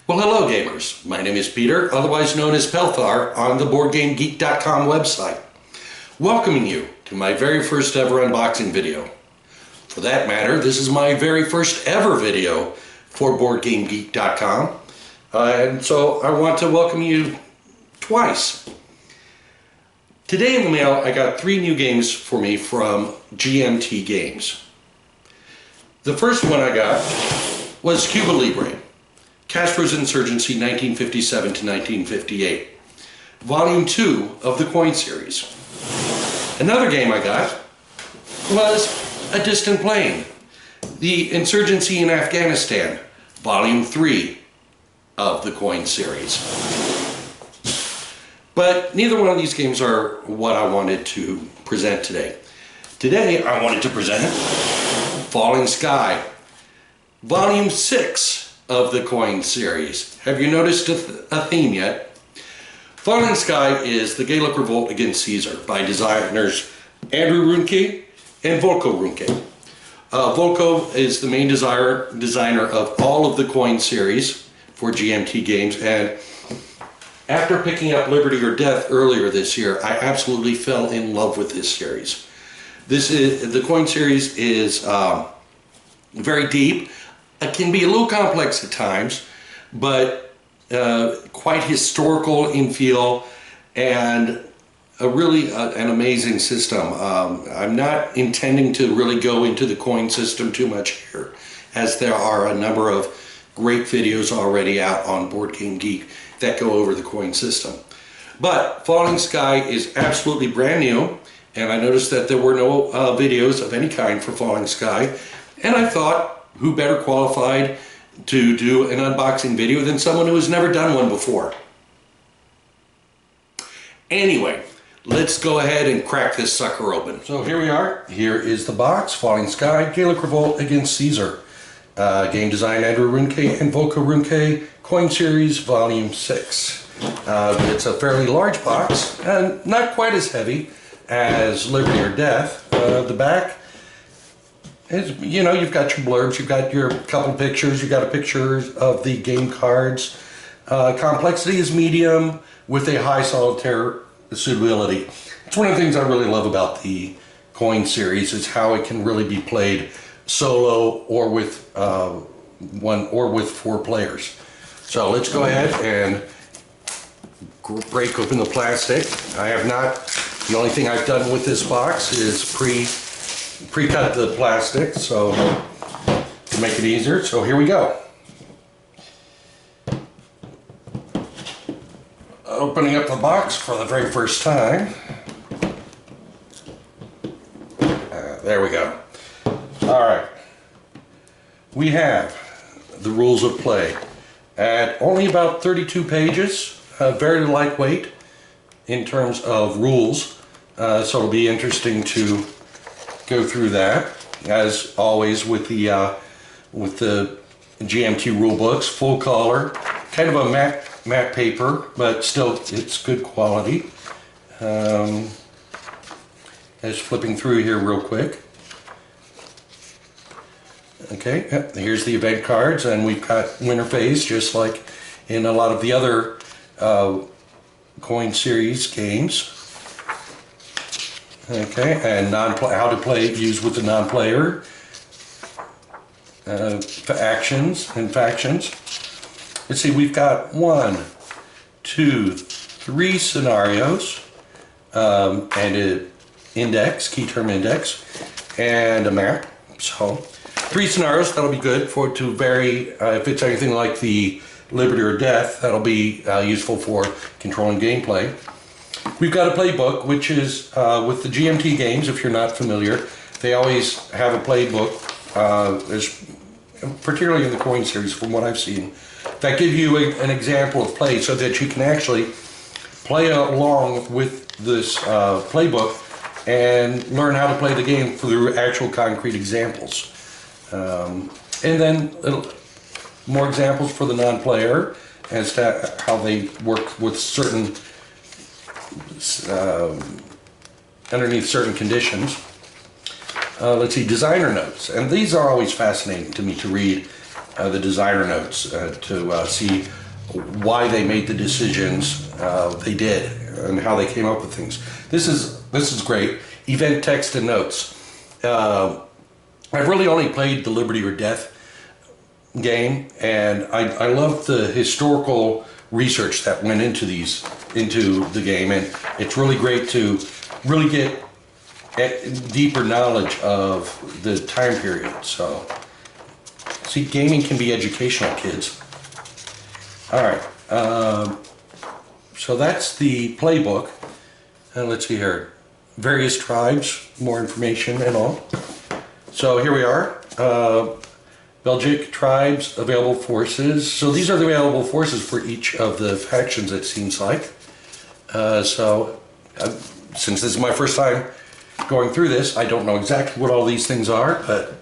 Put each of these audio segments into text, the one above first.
Well, hello gamers. My name is Peter, otherwise known as Pelthar, on the BoardGameGeek.com website. Welcoming you to my very first ever unboxing video. For that matter, this is my very first ever video for BoardGameGeek.com. And so I want to welcome you twice. Today in the mail, I got 3 new games for me from GMT Games. The first one I got was Cuba Libre, Castro's Insurgency 1957 to 1958, Volume 2 of the Coin series. Another game I got was A Distant Plane, the Insurgency in Afghanistan, Volume 3 of the Coin series. But neither one of these games are what I wanted to present today. Today I wanted to present Falling Sky, Volume 6 of the Coin series. Have you noticed a theme yet? Falling Sky is the Gaelic revolt against Caesar by designers Andrew Runke and Volko Runke. Volko is the main designer of all of the Coin series for GMT Games, and after picking up Liberty or Death earlier this year, I absolutely fell in love with this series. The Coin series is very deep. It can be a little complex at times, but quite historical in feel, and an amazing system. I'm not intending to really go into the Coin system too much here, as there are a number of great videos already out on Board Game Geek that go over the Coin system. But Falling Sky is absolutely brand new, and I noticed that there were no videos of any kind for Falling Sky, and I thought, who better qualified to do an unboxing video than someone who has never done one before? Anyway, let's go ahead and crack this sucker open. So here we are. Here is the box, Falling Sky, Gaelic Revolt against Caesar. Game design Andrew Runke and Volko Runke, Coin Series Volume 6. It's a fairly large box, and not quite as heavy as Liberty or Death. The back is, you know, you've got your blurbs, you've got your couple pictures, you've got a picture of the game cards. Complexity is medium with a high solitaire suitability. It's one of the things I really love about the Coin series, is how it can really be played solo or with 4 players. So let's go ahead and break open the plastic. The only thing I've done with this box is pre-cut the plastic, so to make it easier. So here we go. Opening up the box for the very first time. There we go. All right. We have the rules of play at only about 32 pages, very lightweight in terms of rules, so it'll be interesting to go through that. As always with the GMT rule books, full color, kind of a matte paper, but still it's good quality. Just flipping through here real quick. Okay, here's the event cards, and we've got winner phase, just like in a lot of the other Coin series games. Okay, and how to play, use with the non-player, actions and factions. Let's see, we've got 1, 2, 3 scenarios, and an index, key term index, and a map. So 3 scenarios, that'll be good for to vary. If it's anything like the Liberty or Death, that'll be useful for controlling gameplay. We've got a playbook, which is with the GMT games, if you're not familiar, they always have a playbook, particularly in the Coin series from what I've seen, that give you an example of play so that you can actually play along with this playbook and learn how to play the game through actual concrete examples. And then more examples for the non-player as to how they work with certain underneath certain conditions. Let's see, designer notes, and these are always fascinating to me to read. the designer notes to see why they made the decisions they did and how they came up with things. This is great. Event text and notes. I've really only played the Liberty or Death game, and I love the historical research that went into the game, and it's really great to really get deeper knowledge of the time period. So, see, gaming can be educational, kids. All right, so that's the playbook. And let's see here, various tribes, more information and all. So here we are, Belgic tribes, available forces. So these are the available forces for each of the factions, it seems like. Since this is my first time going through this, I don't know exactly what all these things are, but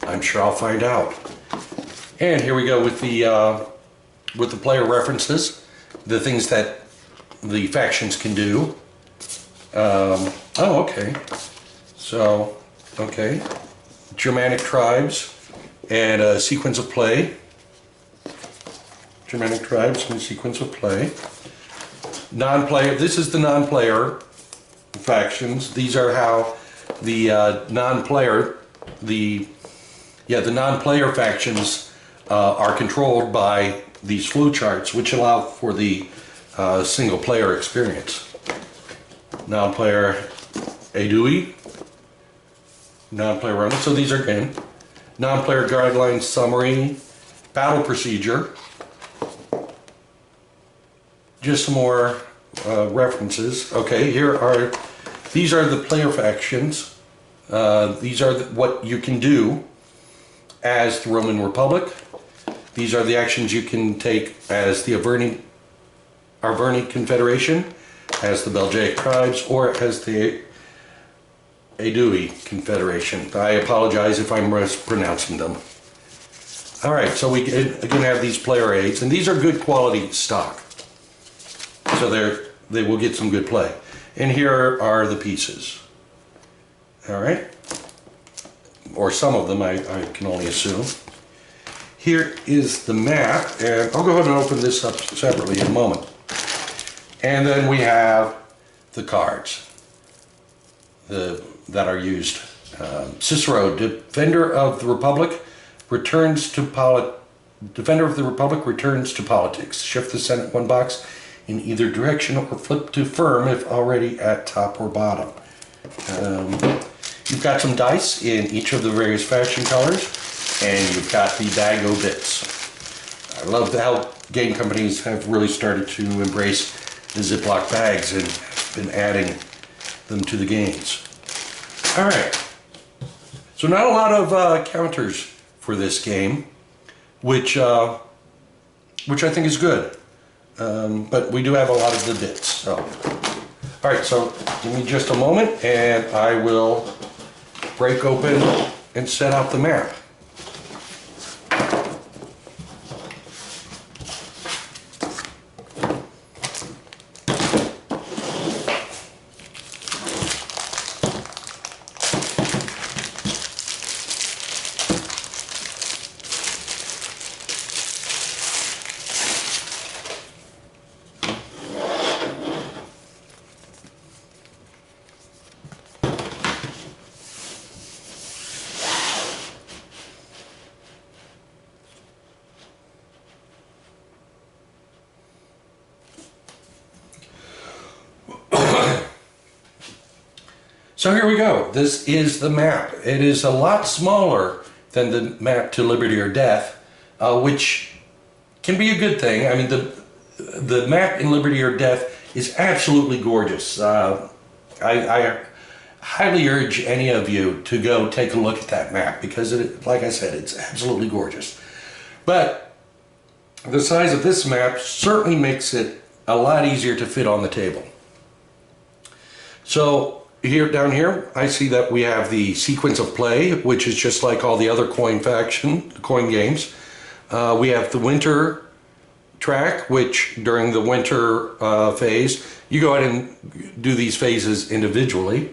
I'm sure I'll find out. And here we go with the player references, the things that the factions can do. Oh, okay. So, okay. Germanic tribes and a sequence of play. Germanic tribes and a sequence of play. Non-player, this is the non-player factions. These are how the non-player factions are controlled by these flowcharts, which allow for the single player experience. Non-player Adui, non-player runner. So these are again non-player guidelines, summary, battle procedure. Just some more references. Okay, these are the player factions. These are what you can do as the Roman Republic. These are the actions you can take as the Arverni Confederation, as the Belgic tribes, or as the Adui Confederation. I apologize if I'm mispronouncing them. Alright, so we again have these player aids, and these are good quality stock. So they will get some good play. And here are the pieces. Alright? Or some of them, I can only assume. Here is the map, and I'll go ahead and open this up separately in a moment. And then we have the cards that are used. Cicero, Defender of the Republic, returns to politics. Shift the Senate one box in either direction or flip to firm if already at top or bottom. You've got some dice in each of the various faction colors, and you've got the bag o' bits. I love how game companies have really started to embrace the Ziploc bags and been adding them to the games. All right, so not a lot of counters for this game, which I think is good. But we do have a lot of the bits. So, all right, so give me just a moment, and I will break open and set out the map. So here we go. This is the map. It is a lot smaller than the map to Liberty or Death, which can be a good thing. I mean, the map in Liberty or Death is absolutely gorgeous. I highly urge any of you to go take a look at that map because, like I said, it's absolutely gorgeous. But the size of this map certainly makes it a lot easier to fit on the table. So down here, I see that we have the sequence of play, which is just like all the other coin games. We have the winter track, which during the winter phase, you go ahead and do these phases individually.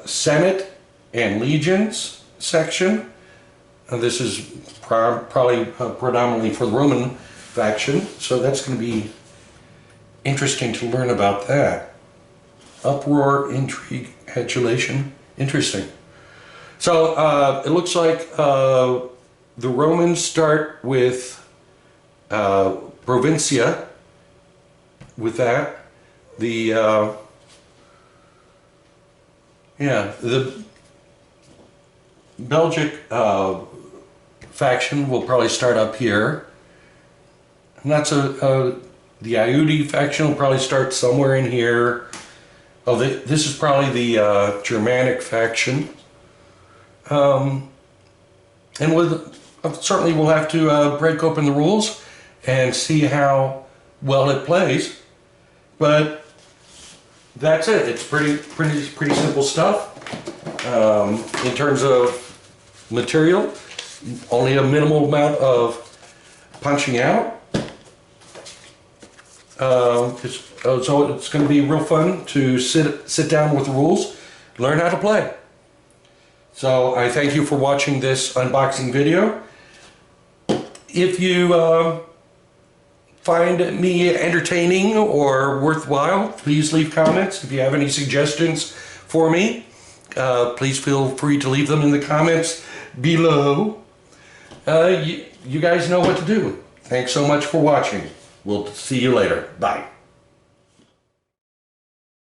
Senate and Legions section. This is probably predominantly for the Roman faction, so that's going to be interesting to learn about that. Uproar, intrigue, adulation. Interesting. So it looks like the Romans start with Provincia. With that, the Belgic faction will probably start up here. And that's the Iudi faction will probably start somewhere in here. Oh, this is probably the Germanic faction. And certainly we'll have to break open the rules and see how well it plays. But that's it. It's pretty simple stuff. In terms of material, only a minimal amount of punching out. So it's going to be real fun to sit down with the rules, learn how to play. So I thank you for watching this unboxing video. If you find me entertaining or worthwhile, please leave comments. If you have any suggestions for me, please feel free to leave them in the comments below. You guys know what to do. Thanks so much for watching. We'll see you later. Bye.